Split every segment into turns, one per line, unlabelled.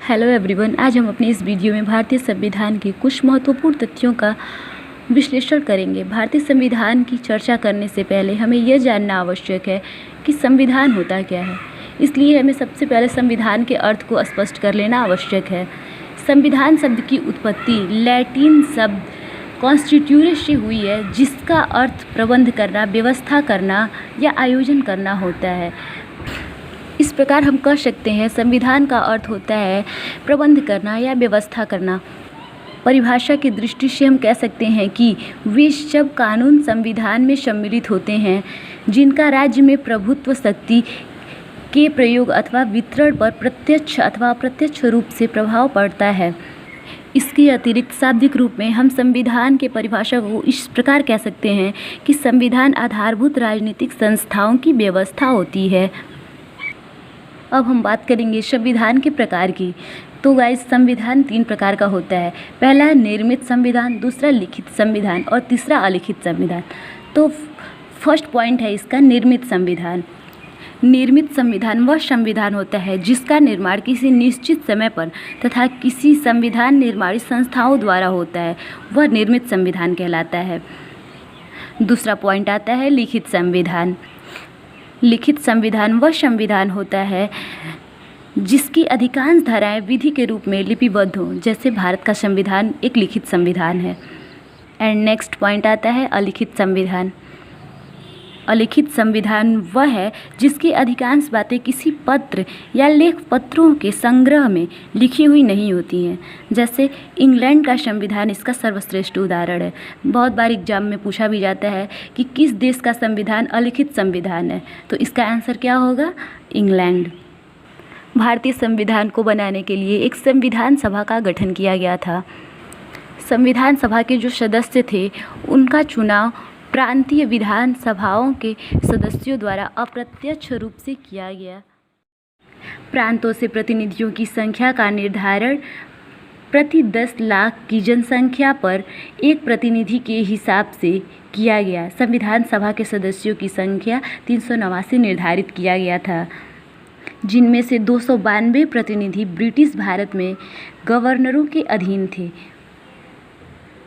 Hello everyone, आज हम अपनी इस वीडियो में भारतीय संविधान के कुछ महत्वपूर्ण तथ्यों का विश्लेषण करेंगे। भारतीय संविधान की चर्चा करने से पहले हमें यह जानना आवश्यक है कि संविधान होता क्या है। इसलिए हमें सबसे पहले संविधान के अर्थ को स्पष्ट कर लेना आवश्यक है। संविधान शब्द की उत्पत्ति लैटिन शब्द कॉन्स्टिट्यूरे से हुई है, जिसका अर्थ प्रबंध करना, व्यवस्था करना या आयोजन करना होता है। इस प्रकार हम कह सकते हैं संविधान का अर्थ होता है प्रबंध करना या व्यवस्था करना। परिभाषा की दृष्टि से हम कह सकते हैं कि वे सब कानून संविधान में सम्मिलित होते हैं जिनका राज्य में प्रभुत्व शक्ति के प्रयोग अथवा वितरण पर प्रत्यक्ष अथवा अप्रत्यक्ष रूप से प्रभाव पड़ता है। इसके अतिरिक्त शाब्दिक रूप में हम संविधान के परिभाषा को इस प्रकार कह सकते हैं कि संविधान आधारभूत राजनीतिक संस्थाओं की व्यवस्था होती है। अब हम बात करेंगे संविधान के प्रकार की। तो गाइस, संविधान 3 प्रकार का होता है। पहला है निर्मित संविधान, दूसरा लिखित संविधान और तीसरा अलिखित संविधान। तो फर्स्ट पॉइंट है इसका निर्मित संविधान। निर्मित संविधान वह संविधान होता है जिसका निर्माण किसी निश्चित समय पर तथा किसी संविधान निर्माणी संस्थाओं द्वारा होता है, वह निर्मित संविधान कहलाता है। दूसरा पॉइंट आता है लिखित संविधान। लिखित संविधान वह संविधान होता है जिसकी अधिकांश धाराएं विधि के रूप में लिपिबद्ध हों, जैसे भारत का संविधान एक लिखित संविधान है। एंड नेक्स्ट पॉइंट आता है अलिखित संविधान। अलिखित संविधान वह है जिसकी अधिकांश बातें किसी पत्र या लेख पत्रों के संग्रह में लिखी हुई नहीं होती हैं, जैसे इंग्लैंड का संविधान इसका सर्वश्रेष्ठ उदाहरण है। बहुत बार एग्जाम में पूछा भी जाता है कि किस देश का संविधान अलिखित संविधान है, तो इसका आंसर क्या होगा? इंग्लैंड। भारतीय संविधान को बनाने के लिए एक संविधान सभा का गठन किया गया था। संविधान सभा के जो सदस्य थे उनका चुनाव प्रांतीय विधान सभाओं के सदस्यों द्वारा अप्रत्यक्ष रूप से किया गया। प्रांतों से प्रतिनिधियों की संख्या का निर्धारण प्रति 10 लाख की जनसंख्या पर एक प्रतिनिधि के हिसाब से किया गया। संविधान सभा के सदस्यों की संख्या 389 निर्धारित किया गया था, जिनमें से 292 प्रतिनिधि ब्रिटिश भारत में गवर्नरों के अधीन थे,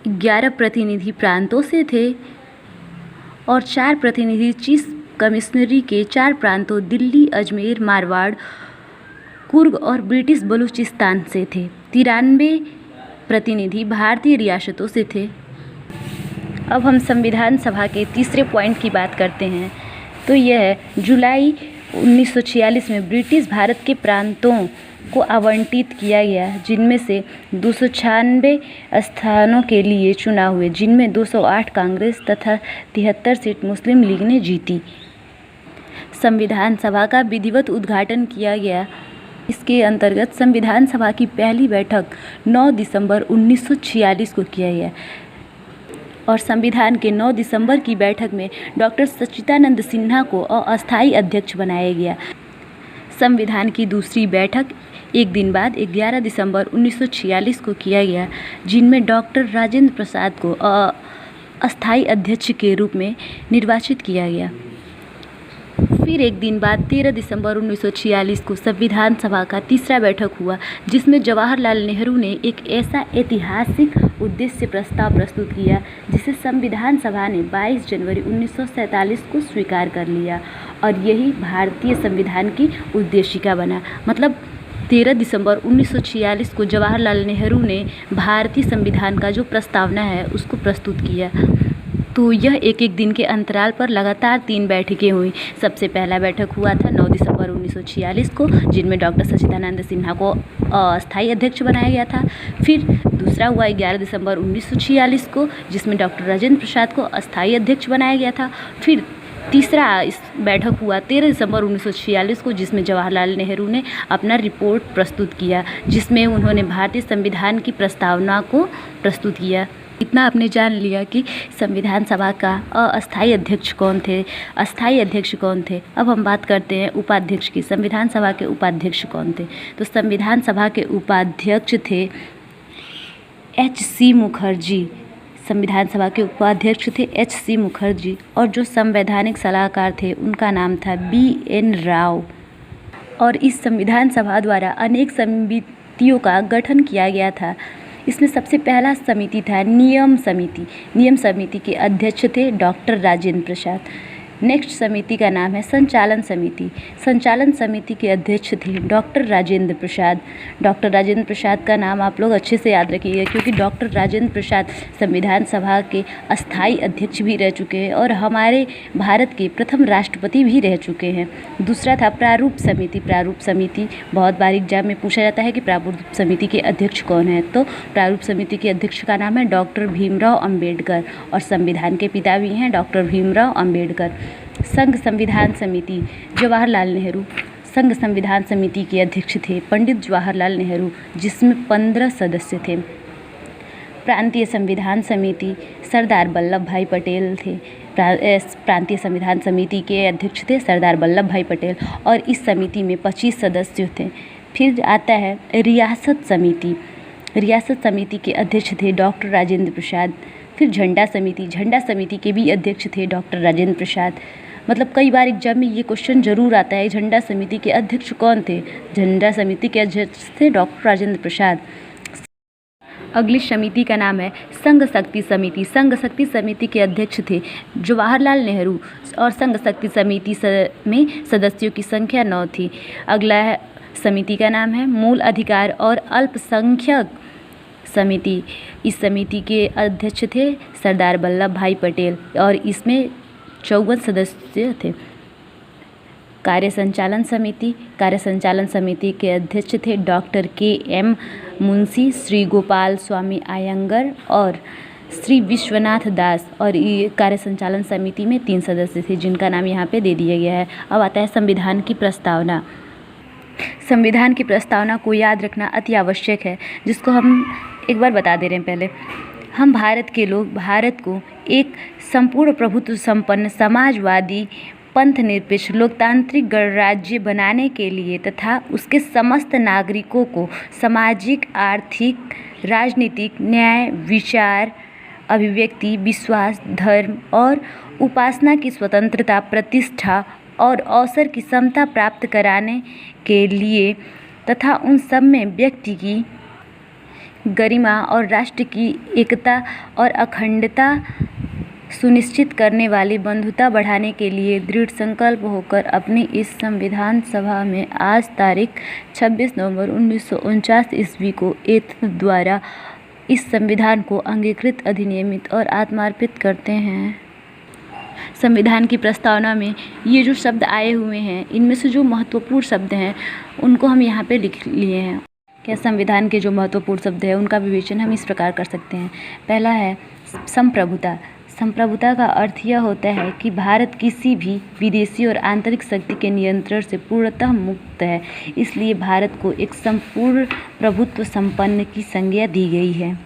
11 प्रतिनिधि प्रांतों से थे और 4 प्रतिनिधि चीफ कमिश्नरी के 4 प्रांतों दिल्ली, अजमेर, मारवाड़, कुर्ग और ब्रिटिश बलूचिस्तान से थे। 93 प्रतिनिधि भारतीय रियासतों से थे। अब हम संविधान सभा के तीसरे पॉइंट की बात करते हैं। तो यह है जुलाई 1946 में ब्रिटिश भारत के प्रांतों को आवंटित किया गया, जिनमें से 296 स्थानों के लिए चुनाव हुए, जिनमें 208 कांग्रेस तथा 73 सीट मुस्लिम लीग ने जीती। संविधान सभा का विधिवत उद्घाटन किया गया। इसके अंतर्गत संविधान सभा की पहली बैठक 9 दिसंबर 1946 को किया गया और संविधान के 9 दिसंबर की बैठक में डॉक्टर सच्चिदानंद सिन्हा को अस्थायी अध्यक्ष बनाया गया। संविधान की दूसरी बैठक एक दिन बाद 11 दिसंबर 1946 को किया गया, जिनमें डॉक्टर राजेंद्र प्रसाद को अस्थायी अध्यक्ष के रूप में निर्वाचित किया गया। फिर एक दिन बाद 13 दिसंबर 1946 को संविधान सभा का तीसरा बैठक हुआ, जिसमें जवाहरलाल नेहरू ने एक ऐसा ऐतिहासिक उद्देश्य प्रस्ताव प्रस्तुत किया जिसे संविधान सभा ने 22 जनवरी 1947 को स्वीकार कर लिया और यही भारतीय संविधान की उद्देशिका बना। मतलब 13 दिसंबर 1946 को जवाहरलाल नेहरू ने भारतीय संविधान का जो प्रस्तावना है उसको प्रस्तुत किया। तो यह एक एक दिन के अंतराल पर लगातार 3 बैठकें हुई। सबसे पहला बैठक हुआ था 9 दिसंबर 1946 को, जिनमें डॉक्टर सच्चिदानंद सिन्हा को अस्थायी अध्यक्ष बनाया गया था। फिर दूसरा हुआ 11 दिसंबर 1946 को, जिसमें डॉक्टर राजेंद्र प्रसाद को अस्थायी अध्यक्ष बनाया गया था। फिर तीसरा इस बैठक हुआ 13 दिसंबर 1946 को, जिसमें जवाहरलाल नेहरू ने अपना रिपोर्ट प्रस्तुत किया, जिसमें उन्होंने भारतीय संविधान की प्रस्तावना को प्रस्तुत किया। इतना आपने जान लिया कि संविधान सभा का अस्थायी अध्यक्ष कौन थे, अस्थायी अध्यक्ष कौन थे। अब हम बात करते हैं उपाध्यक्ष की। संविधान सभा के उपाध्यक्ष कौन थे? तो संविधान सभा के उपाध्यक्ष थे एच.सी. मुखर्जी। संविधान सभा के उपाध्यक्ष थे एच.सी. मुखर्जी और जो संवैधानिक सलाहकार थे उनका नाम था B.N. राव। और इस संविधान सभा द्वारा अनेक समितियों का गठन किया गया था। इसमें सबसे पहला समिति था नियम समिति। नियम समिति के अध्यक्ष थे डॉक्टर राजेंद्र प्रसाद। नेक्स्ट समिति का नाम है संचालन समिति। संचालन समिति के अध्यक्ष थे डॉक्टर राजेंद्र प्रसाद। डॉक्टर राजेंद्र प्रसाद का नाम आप लोग अच्छे से याद रखिएगा, क्योंकि डॉक्टर राजेंद्र प्रसाद संविधान सभा के अस्थायी अध्यक्ष भी रह चुके हैं और हमारे भारत के प्रथम राष्ट्रपति भी रह चुके हैं। दूसरा था प्रारूप समिति। प्रारूप समिति बहुत बार एग्जाम में पूछा जाता है कि प्रारूप समिति के अध्यक्ष कौन है, तो प्रारूप समिति के अध्यक्ष का नाम है डॉक्टर भीमराव अंबेडकर और संविधान के पिता भी हैं डॉक्टर भीमराव अंबेडकर। संघ संविधान समिति, जवाहरलाल नेहरू संघ संविधान समिति के अध्यक्ष थे पंडित जवाहरलाल नेहरू, जिसमें 15 सदस्य थे। प्रांतीय संविधान समिति, सरदार वल्लभ भाई पटेल थे। प्रांतीय संविधान समिति के अध्यक्ष थे सरदार वल्लभ भाई पटेल और इस समिति में 25 सदस्य थे। फिर आता है रियासत समिति। रियासत समिति के अध्यक्ष थे डॉक्टर राजेंद्र प्रसाद। फिर झंडा समिति। झंडा समिति के भी अध्यक्ष थे डॉक्टर राजेंद्र प्रसाद। मतलब कई बार एग्जाम में ये क्वेश्चन जरूर आता है, झंडा समिति के अध्यक्ष कौन थे? झंडा समिति के अध्यक्ष थे डॉक्टर राजेंद्र प्रसाद। अगली समिति का नाम है संघ शक्ति समिति। संघ शक्ति समिति के अध्यक्ष थे जवाहरलाल नेहरू और संघ शक्ति समिति में सदस्यों की संख्या 9 थी। अगला समिति का नाम है मूल अधिकार और अल्पसंख्यक समिति। इस समिति के अध्यक्ष थे सरदार वल्लभ भाई पटेल और इसमें 54 सदस्य थे। कार्य संचालन समिति। कार्य संचालन समिति के अध्यक्ष थे डॉक्टर के.एम. मुंशी, श्री गोपाल स्वामी अयंगर और श्री विश्वनाथ दास। और ये कार्य संचालन समिति में 3 सदस्य थे जिनका नाम यहाँ पे दे दिया गया है। अब आता है संविधान की प्रस्तावना। संविधान की प्रस्तावना को याद रखना अति आवश्यक है, जिसको हम एक बार बता दे रहे हैं। पहले हम भारत के लोग भारत को एक संपूर्ण प्रभुत्व संपन्न समाजवादी पंथ निरपेक्ष लोकतांत्रिक गणराज्य बनाने के लिए तथा उसके समस्त नागरिकों को सामाजिक, आर्थिक, राजनीतिक, न्याय, विचार, अभिव्यक्ति, विश्वास, धर्म और उपासना की स्वतंत्रता, प्रतिष्ठा और अवसर की समता प्राप्त कराने के लिए तथा उन सब में व्यक्ति की गरिमा और राष्ट्र की एकता और अखंडता सुनिश्चित करने वाली बंधुता बढ़ाने के लिए दृढ़ संकल्प होकर अपनी इस संविधान सभा में आज तारीख 26 नवंबर 1949 ईस्वी को एतद द्वारा इस संविधान को अंगीकृत, अधिनियमित और आत्मार्पित करते हैं। संविधान की प्रस्तावना में ये जो शब्द आए हुए हैं, इनमें से जो महत्वपूर्ण शब्द हैं उनको हम यहाँ पे लिख लिए हैं। क्या संविधान के जो महत्वपूर्ण शब्द हैं उनका विवेचन हम इस प्रकार कर सकते हैं। पहला है संप्रभुता। संप्रभुता का अर्थ यह होता है कि भारत किसी भी विदेशी और आंतरिक शक्ति के नियंत्रण से पूर्णतः मुक्त है, इसलिए भारत को एक संपूर्ण प्रभुत्व संपन्न की संज्ञा दी गई है।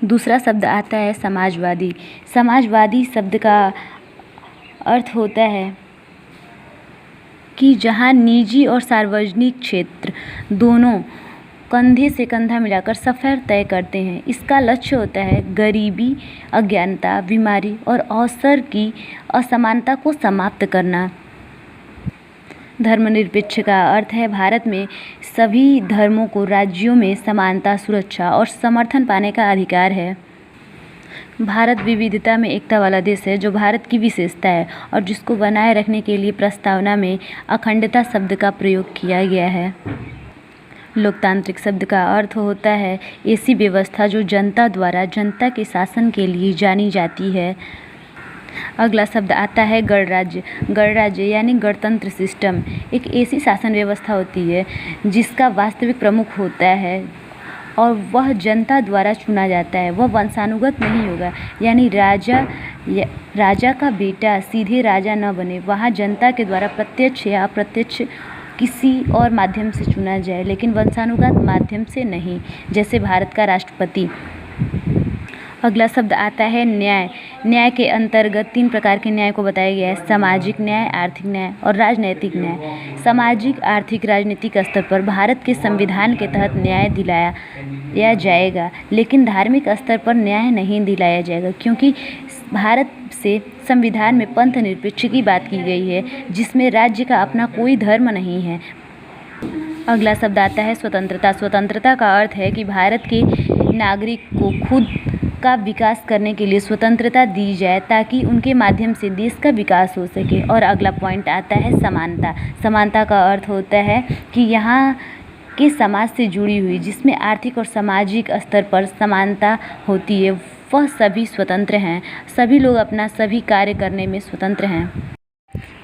दूसरा शब्द आता है समाजवादी। समाजवादी शब्द का अर्थ होता है कि जहां निजी और सार्वजनिक क्षेत्र दोनों कंधे से कंधा मिलाकर सफ़र तय करते हैं। इसका लक्ष्य होता है गरीबी, अज्ञानता, बीमारी और अवसर की असमानता को समाप्त करना। धर्मनिरपेक्ष का अर्थ है भारत में सभी धर्मों को राज्यों में समानता, सुरक्षा और समर्थन पाने का अधिकार है। भारत विविधता में एकता वाला देश है, जो भारत की विशेषता है और जिसको बनाए रखने के लिए प्रस्तावना में अखंडता शब्द का प्रयोग किया गया है। लोकतांत्रिक शब्द का अर्थ होता है ऐसी व्यवस्था जो जनता द्वारा जनता के शासन के लिए जानी जाती है। अगला शब्द आता है गणराज्य। गणराज्य यानी गणतंत्र सिस्टम एक ऐसी शासन व्यवस्था होती है जिसका वास्तविक प्रमुख होता है और वह जनता द्वारा चुना जाता है। वह वंशानुगत नहीं होगा, यानी राजा का बेटा सीधे राजा न बने। वहाँ जनता के द्वारा प्रत्यक्ष या अप्रत्यक्ष किसी और माध्यम से चुना जाए, लेकिन वंशानुगत माध्यम से नहीं, जैसे भारत का राष्ट्रपति। अगला शब्द आता है न्याय। न्याय के अंतर्गत 3 प्रकार के न्याय को बताया गया है: सामाजिक न्याय, आर्थिक न्याय और राजनैतिक न्याय। सामाजिक, आर्थिक, राजनीतिक स्तर पर भारत के संविधान के तहत न्याय दिलाया जाएगा, लेकिन धार्मिक स्तर पर न्याय नहीं दिलाया जाएगा, क्योंकि भारत से संविधान में पंथ निरपेक्ष की बात की गई है, जिसमें राज्य का अपना कोई धर्म नहीं है। अगला शब्द आता है स्वतंत्रता। स्वतंत्रता का अर्थ है कि भारत के नागरिक को खुद का विकास करने के लिए स्वतंत्रता दी जाए ताकि उनके माध्यम से देश का विकास हो सके। और अगला पॉइंट आता है समानता। समानता का अर्थ होता है कि यहाँ के समाज से जुड़ी हुई जिसमें आर्थिक और सामाजिक स्तर पर समानता होती है, वह सभी स्वतंत्र हैं। सभी लोग अपना सभी कार्य करने में स्वतंत्र हैं।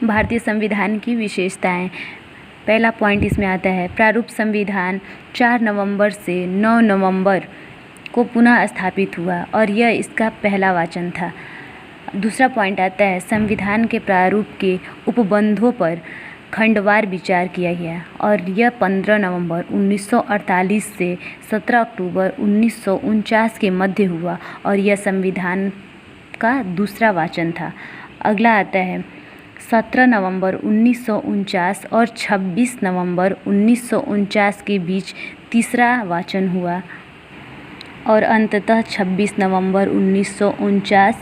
भारतीय संविधान की विशेषताएं। पहला पॉइंट इसमें आता है प्रारूप संविधान 4 नवंबर से 9 नवंबर को पुनः स्थापित हुआ और यह इसका पहला वाचन था। दूसरा पॉइंट आता है संविधान के प्रारूप के उपबंधों पर खंडवार विचार किया गया और यह 15 नवंबर 1948 से 17 अक्टूबर 1949 के मध्य हुआ और यह संविधान का दूसरा वाचन था। अगला आता है 17 नवंबर 1949 और 26 नवंबर 1949 के बीच तीसरा वाचन हुआ और अंततः 26 नवंबर 1949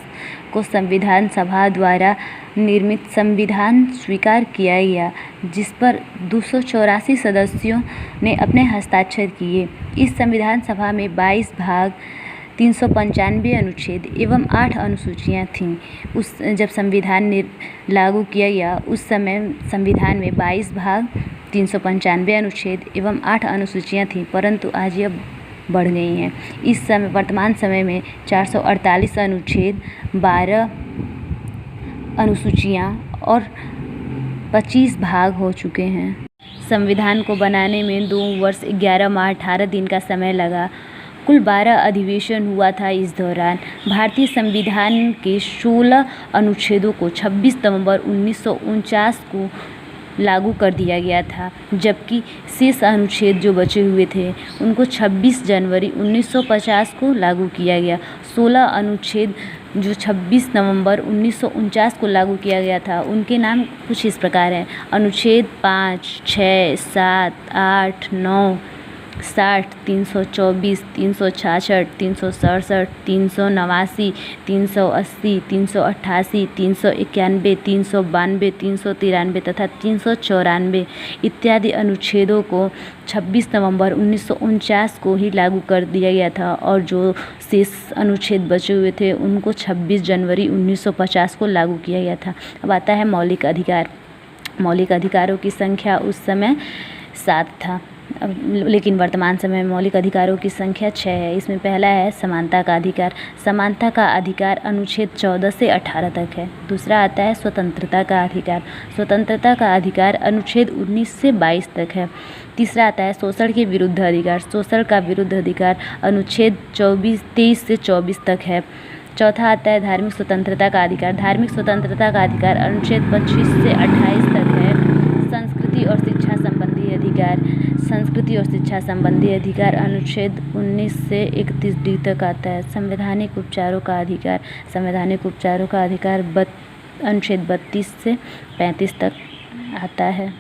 को संविधान सभा द्वारा निर्मित संविधान स्वीकार किया गया, जिस पर 284 सदस्यों ने अपने हस्ताक्षर किए। इस संविधान सभा में 22 भाग, 395 अनुच्छेद एवं 8 अनुसूचियाँ थीं। जब संविधान लागू किया गया उस समय संविधान में 22 भाग, 395 अनुच्छेद एवं 8 अनुसूचियाँ थीं, परंतु आज यह बढ़ गई हैं। इस समय वर्तमान समय में 448 अनुच्छेद, 12 अनुसूचियाँ और 25 भाग हो चुके हैं। संविधान को बनाने में 2 वर्ष 11 माह 18 दिन का समय लगा। कुल 12 अधिवेशन हुआ था। इस दौरान भारतीय संविधान के 16 अनुच्छेदों को 26 नवंबर 1949 को लागू कर दिया गया था, जबकि शेष अनुच्छेद जो बचे हुए थे उनको 26 जनवरी 1950 को लागू किया गया। 16 अनुच्छेद जो 26 नवंबर 1949 को लागू किया गया था उनके नाम कुछ इस प्रकार हैं। अनुच्छेद 5, 6, 7, 8, 9, 60, 324, 366, 367, 389, 380, 388, 391, 392, 393 तथा 394 इत्यादि अनुच्छेदों को 26 नवंबर 1949 को ही लागू कर दिया गया था और जो शेष अनुच्छेद बचे हुए थे उनको 26 जनवरी 1950 को लागू किया गया था। अब आता है मौलिक अधिकार। मौलिक अधिकारों की संख्या उस समय 7 था, लेकिन वर्तमान समय में मौलिक अधिकारों की संख्या 6 है। इसमें पहला है समानता का अधिकार। समानता का अधिकार अनुच्छेद 14 से 18 तक है। दूसरा आता है स्वतंत्रता का अधिकार। स्वतंत्रता का अधिकार अनुच्छेद 19 से 22 तक है। तीसरा आता है शोषण के विरुद्ध अधिकार। शोषण का विरुद्ध अधिकार अनुच्छेद 23 से 24 तक है। चौथा आता है धार्मिक स्वतंत्रता का अधिकार। धार्मिक स्वतंत्रता का अधिकार अनुच्छेद 25 से 28 तक है। संस्कृति और शिक्षा संबंधी अधिकार। संस्कृति और शिक्षा संबंधी अधिकार अनुच्छेद 19 से 31 डी तक आता है। संवैधानिक उपचारों का अधिकार। संवैधानिक उपचारों का अधिकार अनुच्छेद 32 से 35 तक आता है।